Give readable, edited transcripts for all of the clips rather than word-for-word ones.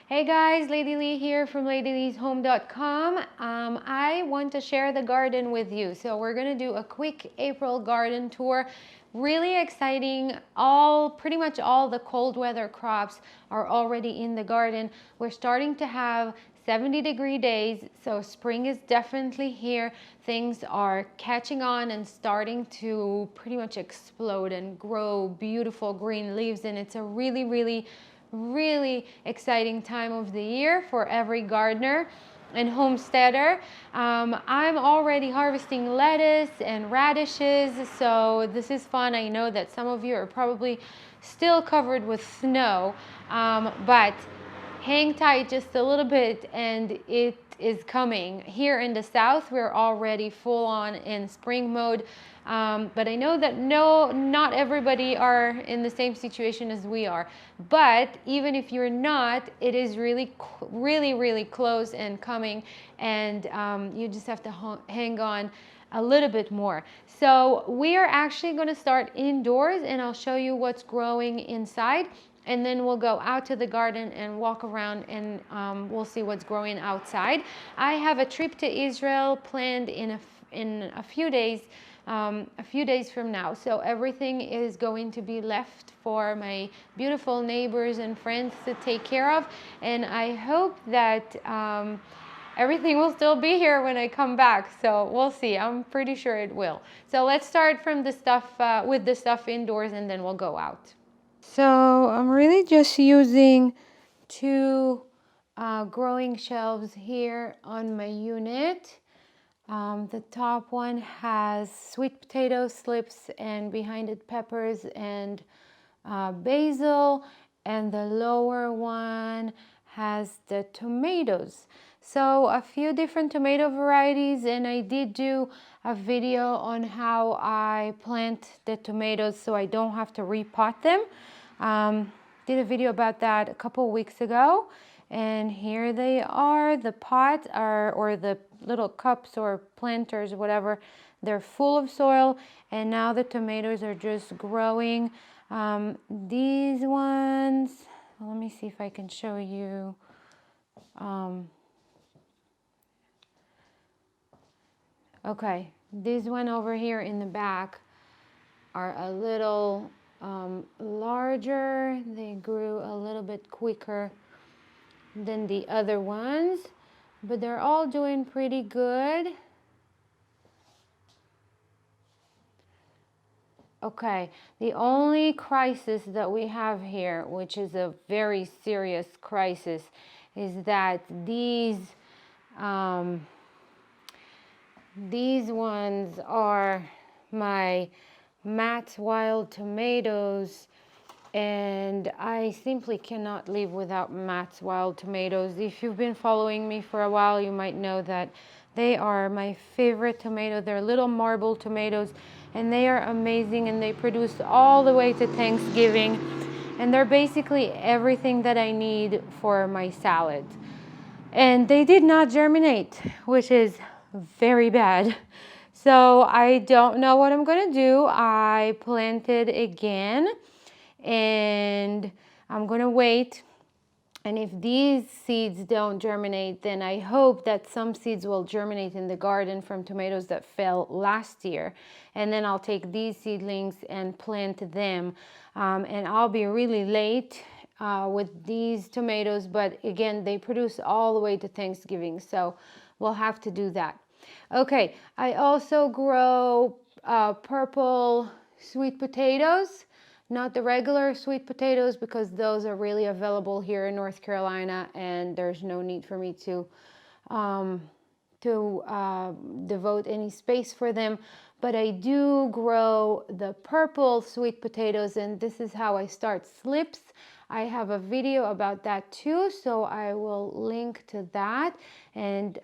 Hey guys, Lady Lee here from ladyleeshome.com. I want to share the garden with you. So we're going to do a quick April garden tour. Really exciting. Pretty much all the cold weather crops are already in the garden. We're starting to have 70-degree days, so spring is definitely here. Things are catching on and starting to pretty much explode and grow beautiful green leaves, and it's a really exciting time of the year for every gardener and homesteader. I'm already harvesting lettuce and radishes, so this is fun. I know that some of you are probably still covered with snow, but hang tight just a little bit and it is coming. Here in the south, we're already full on in spring mode. But I know that not everybody are in the same situation as we are. But even if you're not, it is really close and coming, and you just have to hang on a little bit more. So we are actually going to start indoors, and I'll show you what's growing inside. And then we'll go out to the garden and walk around, and we'll see what's growing outside. I have a trip to Israel planned in a few days from now. So everything is going to be left for my beautiful neighbors and friends to take care of. And I hope that everything will still be here when I come back. So we'll see. I'm pretty sure it will. So let's start from the stuff with the stuff indoors, and then we'll go out. So I'm really just using two growing shelves here on my unit. The top one has sweet potato slips, and behind it peppers and basil, and the lower one has the tomatoes. So a few different tomato varieties, and I did do a video on how I plant the tomatoes so I don't have to repot them. Did a video about that a couple weeks ago, and here they are. The pot or the little cups or planters, whatever, they're full of soil, and now the tomatoes are just growing. These ones, let me see if I can show you. Okay, this one over here in the back are a little larger. They grew a little bit quicker than the other ones, but they're all doing pretty good. Okay, the only crisis that we have here, which is a very serious crisis, is that these ones are my Matt's wild tomatoes, and I simply cannot live without Matt's wild tomatoes. If you've been following me for a while, you might know that they are my favorite tomato. They're little marble tomatoes, and they are amazing, and they produce all the way to Thanksgiving, and they're basically everything that I need for my salad. And they did not germinate, which is very bad. So I don't know what I'm going to do. I planted again, and I'm going to wait. And if these seeds don't germinate, then I hope that some seeds will germinate in the garden from tomatoes that fell last year. And then I'll take these seedlings and plant them. And I'll be really late with these tomatoes, but again, they produce all the way to Thanksgiving, so we'll have to do that. Okay, I also grow purple sweet potatoes, not the regular sweet potatoes, because those are really available here in North Carolina, and there's no need for me to devote any space for them. But I do grow the purple sweet potatoes, and this is how I start slips. I have a video about that too, so I will link to that. And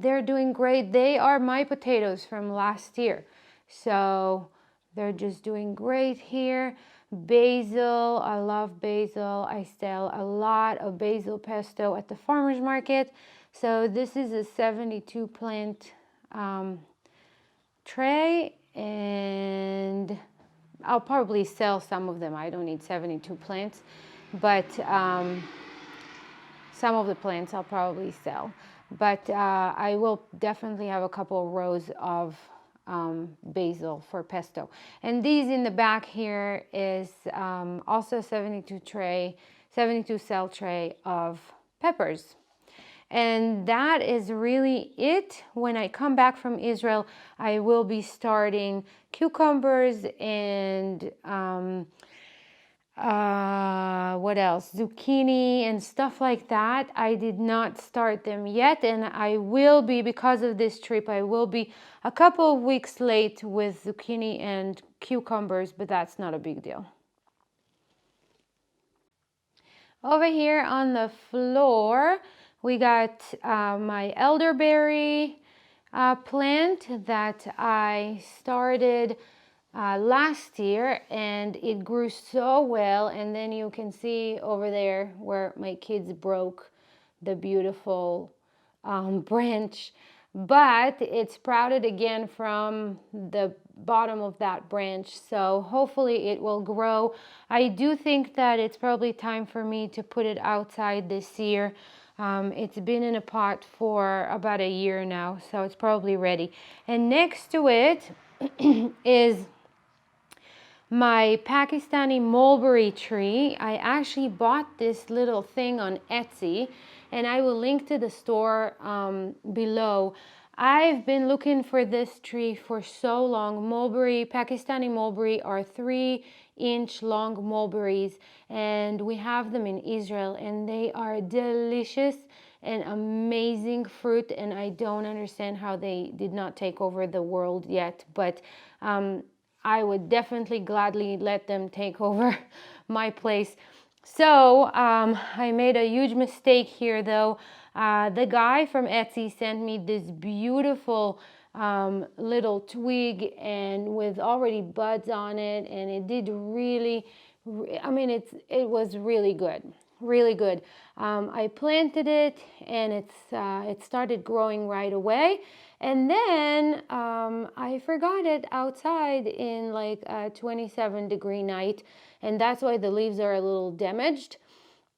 they're doing great. They are my potatoes from last year, so they're just doing great here. Basil, I love basil. I sell a lot of basil pesto at the farmer's market. So this is a 72 plant tray, and I'll probably sell some of them. I don't need 72 plants, but some of the plants I'll probably sell, but I will definitely have a couple of rows of basil for pesto. And these in the back here is also 72 cell tray of peppers. And that is really it. When I come back from Israel, I will be starting cucumbers and what else? Zucchini and stuff like that. I did not start them yet, and I will be, because of this trip, I will be a couple of weeks late with zucchini and cucumbers, but that's not a big deal. Over here on the floor, we got my elderberry plant that I started last year, and it grew so well. And then you can see over there where my kids broke the beautiful branch, but it sprouted again from the bottom of that branch, so hopefully it will grow. I do think that it's probably time for me to put it outside this year. It's been in a pot for about a year now, so it's probably ready. And next to it is my Pakistani mulberry tree. I actually bought this little thing on Etsy, and I will link to the store below. I've been looking for this tree for so long. Mulberry, Pakistani mulberry are 3-inch long mulberries, and we have them in Israel, and they are delicious and amazing fruit, and I don't understand how they did not take over the world yet, but I would definitely gladly let them take over my place. So I made a huge mistake here though. The guy from Etsy sent me this beautiful little twig and with already buds on it, and it did really, I mean, it was really good. Really good. I planted it, and it started growing right away, and then I forgot it outside in like a 27-degree night, and that's why the leaves are a little damaged.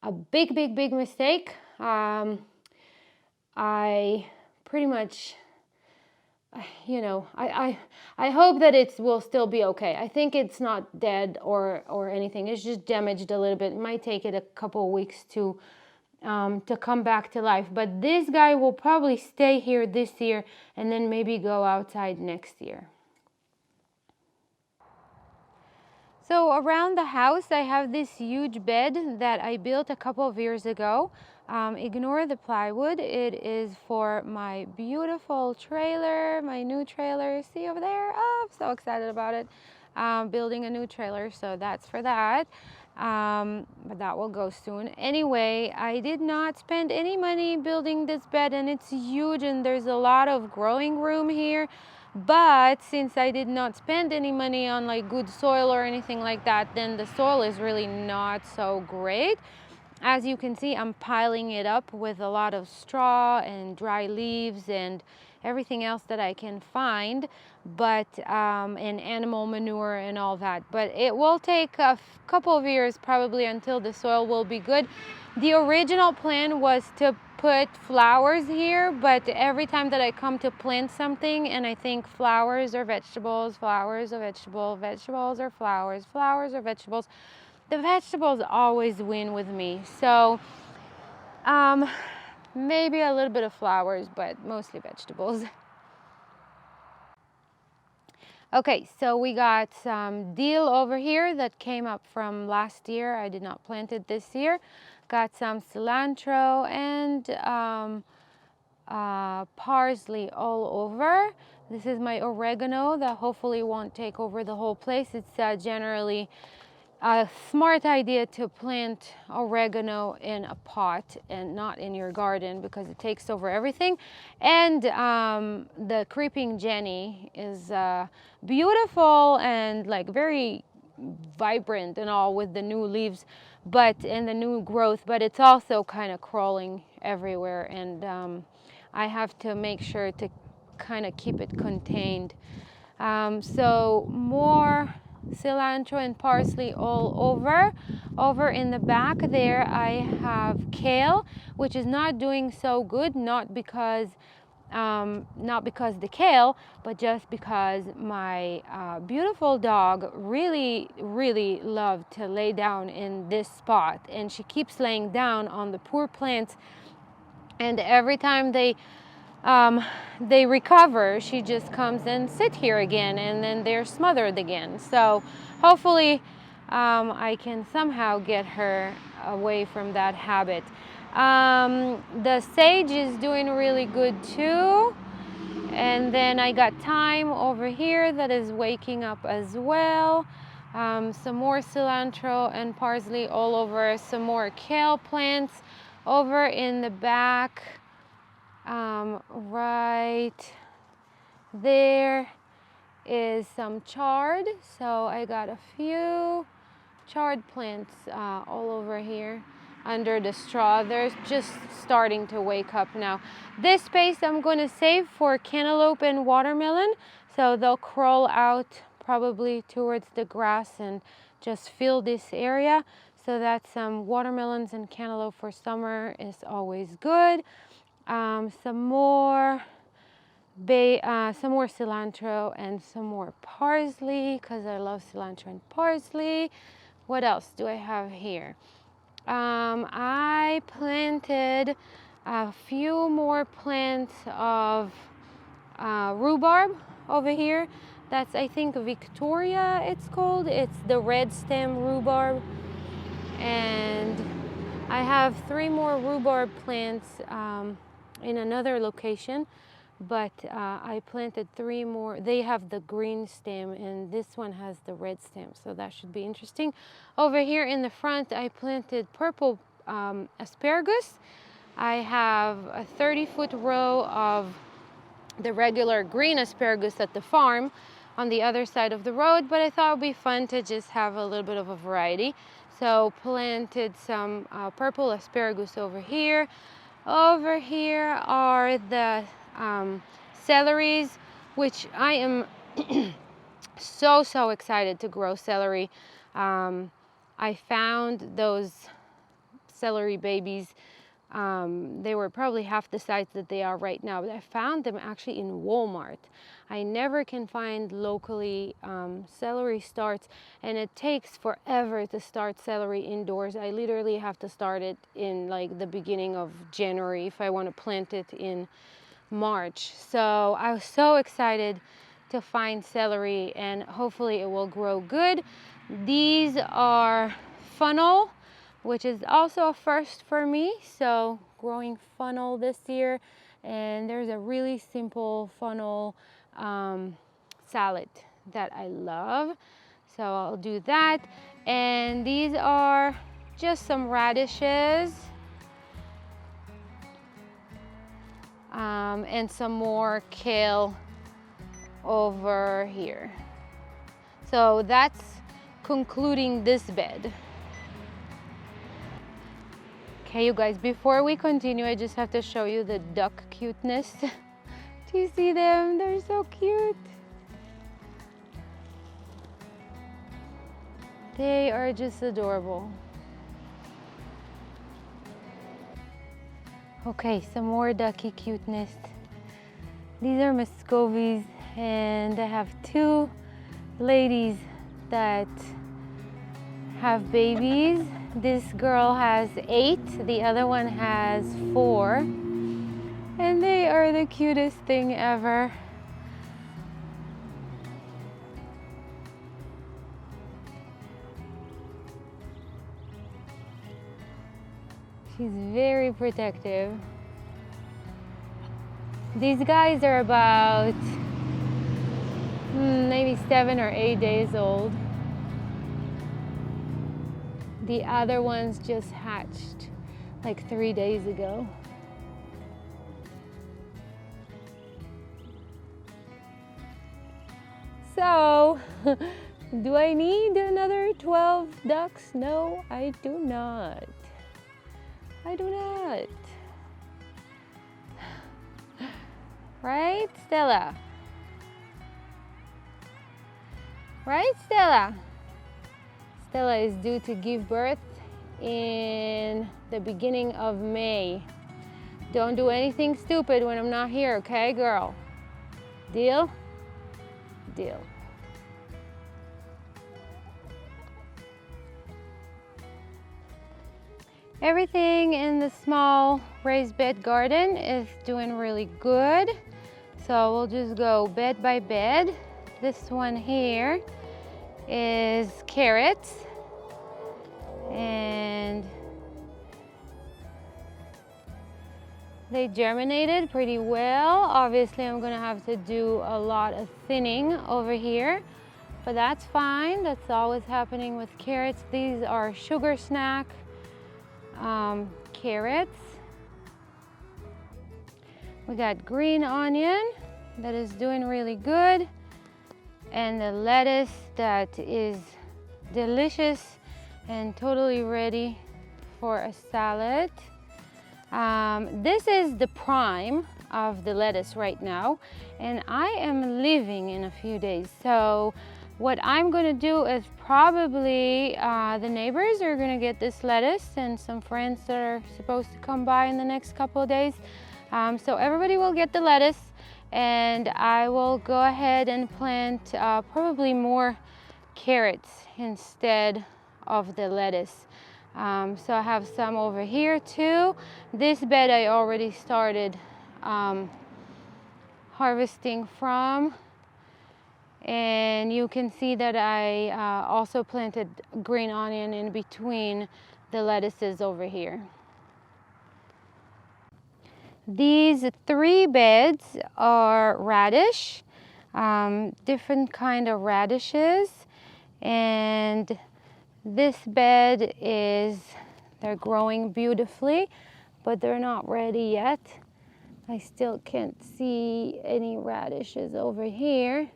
A big mistake. I pretty much, you know, I hope that it will still be okay. I think it's not dead or anything. It's just damaged a little bit. It might take it a couple of weeks to come back to life. But this guy will probably stay here this year and then maybe go outside next year. So around the house, I have this huge bed that I built a couple of years ago. Ignore the plywood. It is for my beautiful trailer, my new trailer. See over there? Oh, I'm so excited about it. Building a new trailer, so that's for that. But that will go soon. Anyway, I did not spend any money building this bed, and it's huge, and there's a lot of growing room here. But since I did not spend any money on like good soil or anything like that, then the soil is really not so great. As you can see, I'm piling it up with a lot of straw and dry leaves and everything else that I can find, but and animal manure and all that. But it will take a couple of years probably until the soil will be good. The original plan was to put flowers here, but every time that I come to plant something and I think flowers or vegetables, flowers or vegetables, vegetables or flowers, flowers or vegetables, the vegetables always win with me. So maybe a little bit of flowers, but mostly vegetables. Okay, so we got some dill over here that came up from last year. I did not plant it this year. Got some cilantro and parsley all over. This is my oregano that hopefully won't take over the whole place. It's generally a smart idea to plant oregano in a pot and not in your garden because it takes over everything. And the creeping Jenny is beautiful and like very vibrant and all with the new leaves, but in the new growth, but it's also kind of crawling everywhere, and I have to make sure to kind of keep it contained. So more cilantro and parsley all over. Over in the back there I have kale, which is not doing so good, not because the kale, but just because my beautiful dog really loved to lay down in this spot, and she keeps laying down on the poor plants, and every time they recover, she just comes and sit here again, and then they're smothered again. So hopefully I can somehow get her away from that habit. The sage is doing really good too. And then I got thyme over here that is waking up as well. Some more cilantro and parsley all over. Some more kale plants over in the back. Right there is some chard. So I got a few chard plants all over here under the straw. They're just starting to wake up now. This space I'm going to save for cantaloupe and watermelon, so they'll crawl out probably towards the grass and just fill this area. So that some watermelons and cantaloupe for summer is always good. Some more cilantro and some more parsley, because I love cilantro and parsley. What else do I have here? I planted a few more plants of rhubarb over here. That's, I think, Victoria it's called. It's the red stem rhubarb. And I have 3 more rhubarb plants in another location, but I planted 3 more. They have the green stem and this one has the red stem, so that should be interesting. Over here in the front I planted purple asparagus. I have a 30-foot row of the regular green asparagus at the farm on the other side of the road, but I thought it would be fun to just have a little bit of a variety. So planted some purple asparagus over here. Over here are the celeries, which I am so excited to grow celery. I found those celery babies. They were probably half the size that they are right now, but I found them actually in Walmart. I never can find locally celery starts, and it takes forever to start celery indoors. I literally have to start it in like the beginning of January if I want to plant it in March. So I was so excited to find celery, and hopefully it will grow good. These are funnel, which is also a first for me. So growing funnel this year, and there's a really simple funnel salad that I love. So I'll do that. And these are just some radishes. And some more kale over here. So that's concluding this bed. Okay, you guys, before we continue, I just have to show you the duck cuteness. Do you see them? They're so cute. They are just adorable. Okay, some more ducky cuteness. These are Muscovies, and I have 2 ladies that have babies. This girl has 8, the other one has 4, and they are the cutest thing ever. She's very protective. These guys are about maybe 7 or 8 days old. The other ones just hatched like 3 days ago. So, do I need another 12 ducks? No, I do not. I do not. Right, Stella? Right, Stella? Stella is due to give birth in the beginning of May. Don't do anything stupid when I'm not here, okay, girl? Deal? Deal. Everything in the small raised bed garden is doing really good. So we'll just go bed by bed. This one here is carrots. And they germinated pretty well. Obviously, I'm gonna have to do a lot of thinning over here, but that's fine. That's always happening with carrots. These are sugar snack carrots. We got green onion that is doing really good, and the lettuce that is delicious and totally ready for a salad. This is the prime of the lettuce right now, and I am leaving in a few days. So what I'm gonna do is probably the neighbors are gonna get this lettuce, and some friends that are supposed to come by in the next couple of days. So everybody will get the lettuce, and I will go ahead and plant probably more carrots instead of the lettuce. So I have some over here too. This bed I already started harvesting from, and you can see that I also planted green onion in between the lettuces over here. These 3 beds are radish, different kind of radishes, and this bed they're growing beautifully, but they're not ready yet. I still can't see any radishes over here.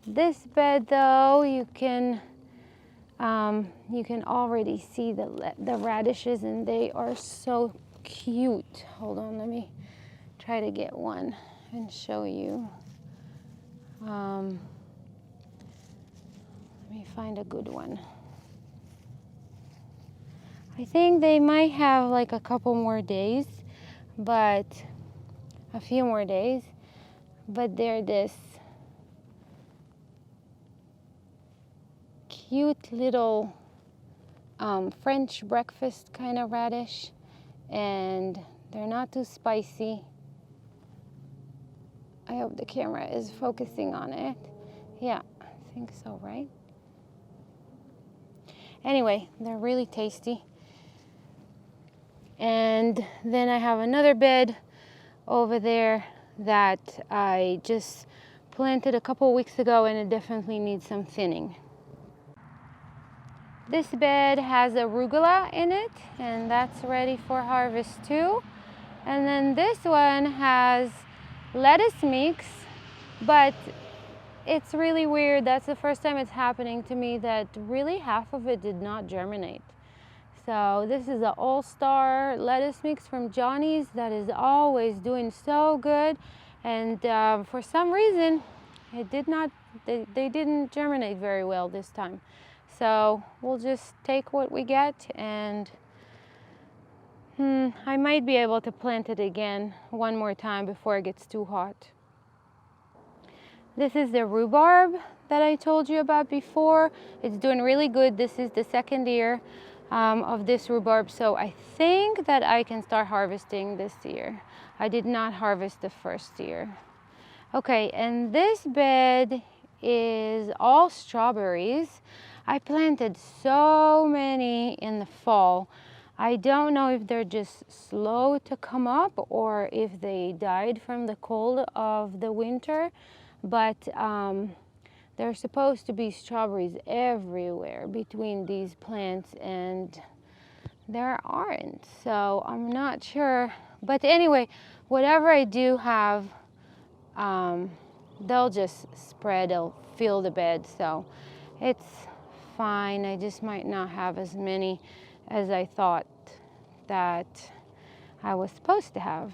This bed though, you can already see the radishes, and they are so cute. Hold on, let me try to get one and show you. Let me find a good one. I think they might have like a couple more days, but a few more days, but they're this cute little French breakfast kind of radish, and they're not too spicy. I hope the camera is focusing on it. Yeah, I think so, right? Anyway, they're really tasty. And then I have another bed over there that I just planted a couple weeks ago, and it definitely needs some thinning. This bed has arugula in it, and that's ready for harvest too. And then this one has lettuce mix, but it's really weird. That's the first time it's happening to me that really half of it did not germinate. So this is an all-star lettuce mix from Johnny's that is always doing so good, and for some reason it did not. They didn't germinate very well this time. So we'll just take what we get, and I might be able to plant it again one more time before it gets too hot. This is the rhubarb that I told you about before. It's doing really good. This is the second year of this rhubarb, so I think that I can start harvesting this year. I did not harvest the first year. Okay, and this bed is all strawberries. I planted so many in the fall. I don't know if they're just slow to come up or if they died from the cold of the winter, but there's supposed to be strawberries everywhere between these plants, and there aren't, so I'm not sure. But anyway, whatever I do have, they'll just spread, they'll fill the bed, so it's fine. I just might not have as many as I thought that I was supposed to have.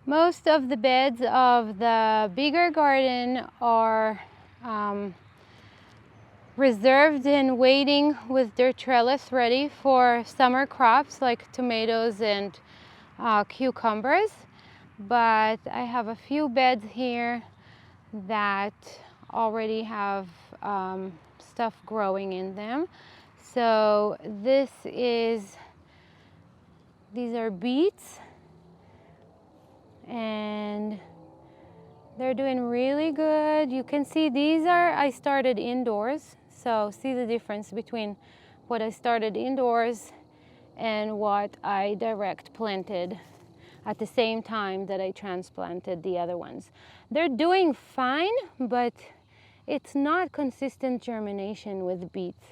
Most of the beds of the bigger garden are reserved and waiting with their trellis ready for summer crops like tomatoes and cucumbers. But I have a few beds here that already have stuff growing in them. So these are beets, and they're doing really good. You can see I started indoors, so see the difference between what I started indoors and what I direct planted at the same time that I transplanted the other ones. They're doing fine, but it's not consistent germination with beets,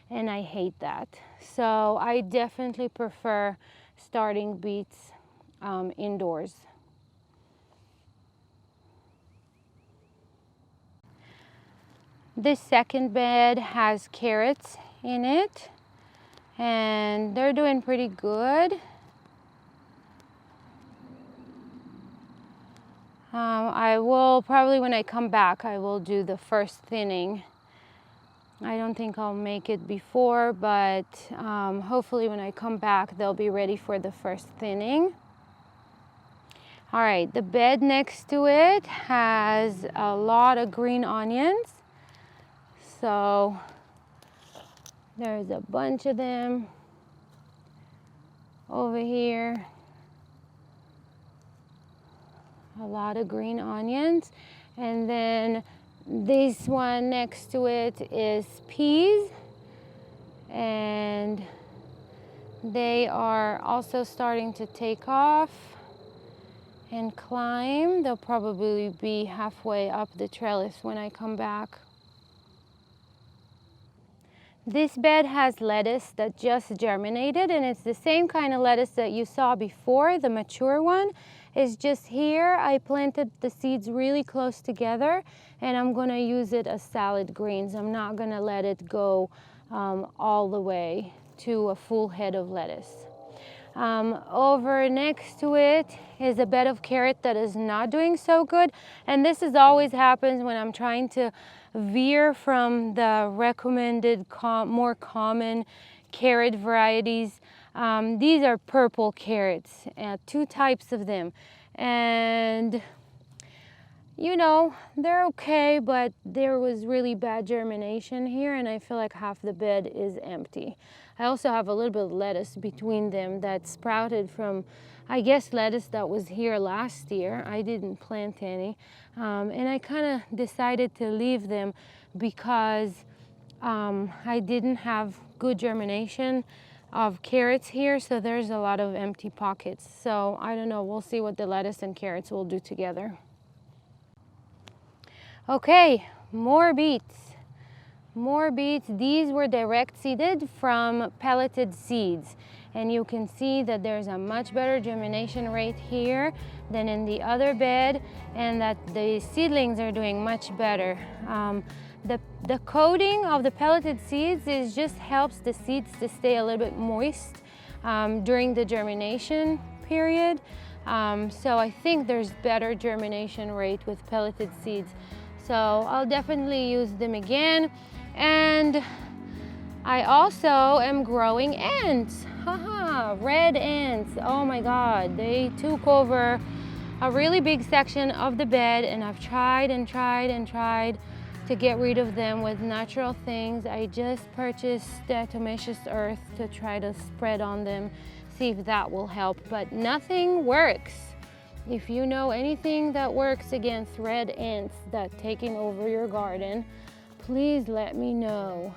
and I hate that. So I definitely prefer starting beets indoors. This second bed has carrots in it, and they're doing pretty good. I will probably, when I come back, I will do the first thinning. I don't think I'll make it before, but hopefully when I come back, they'll be ready for the first thinning. All right, the bed next to it has a lot of green onions. So there's a bunch of them over here. A lot of green onions. And then this one next to it is peas. And they are also starting to take off and climb. They'll probably be halfway up the trellis when I come back. This bed has lettuce that just germinated, and it's the same kind of lettuce that you saw before, the mature one. It's just here I planted the seeds really close together, and I'm going to use it as salad greens. I'm not going to let it go all the way to a full head of lettuce. Over next to it is a bed of carrot that is not doing so good, and this always happens when I'm trying to veer from the recommended more common carrot varieties. These are purple carrots, 2 types of them, and you know, they're okay, but there was really bad germination here, and I feel like half the bed is empty. I also have a little bit of lettuce between them that sprouted from, I guess, lettuce that was here last year. I didn't plant any, and I kind of decided to leave them because I didn't have good germination of carrots here, so there's a lot of empty pockets. So I don't know, we'll see what the lettuce and carrots will do together. Okay, more beets. More beets. These were direct seeded from pelleted seeds. And you can see that there's a much better germination rate here than in the other bed, and that the seedlings are doing much better. The coating of the pelleted seeds just helps the seeds to stay a little bit moist during the germination period. So I think there's better germination rate with pelleted seeds. So I'll definitely use them again. And I also am growing ants. Haha, red ants. Oh my God, they took over a really big section of the bed, and I've tried and tried and tried to get rid of them with natural things. I just purchased diatomaceous earth to try to spread on them, see if that will help, but nothing works. If you know anything that works against red ants that taking over your garden, please let me know.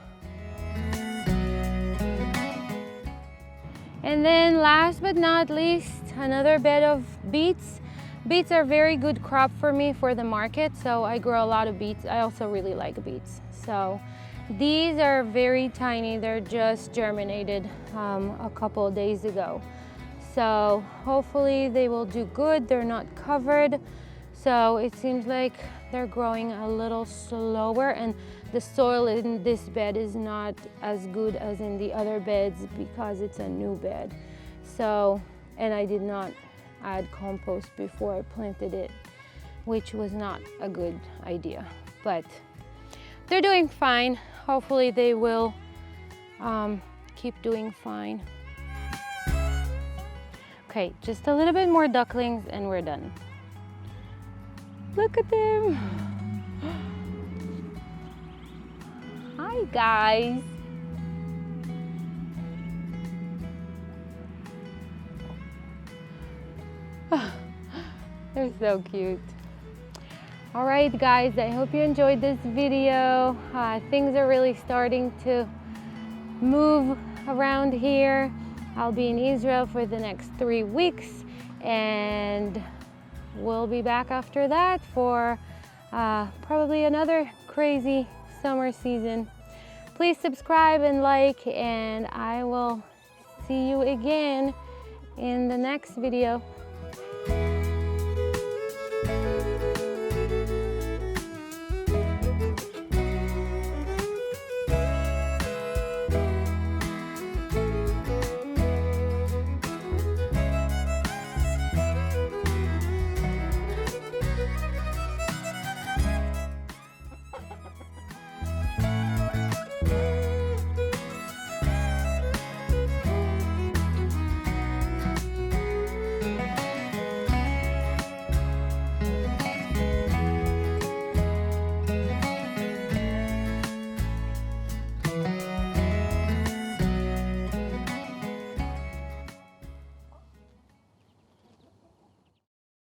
And then last but not least, another bed of beets. Beets are very good crop for me for the market, so I grow a lot of beets. I also really like beets. So these are very tiny. They're just germinated a couple of days ago. So hopefully they will do good. They're not covered, so it seems like they're growing a little slower, and the soil in this bed is not as good as in the other beds because it's a new bed. So, and I did not add compost before I planted it, which was not a good idea, but they're doing fine. Hopefully they will keep doing fine. Okay, just a little bit more ducklings and we're done. Look at them. Hi guys. They're so cute. All right guys, I hope you enjoyed this video. Things are really starting to move around here. I'll be in Israel for the next 3 weeks and we'll be back after that for probably another crazy summer season. Please subscribe and like, and I will see you again in the next video.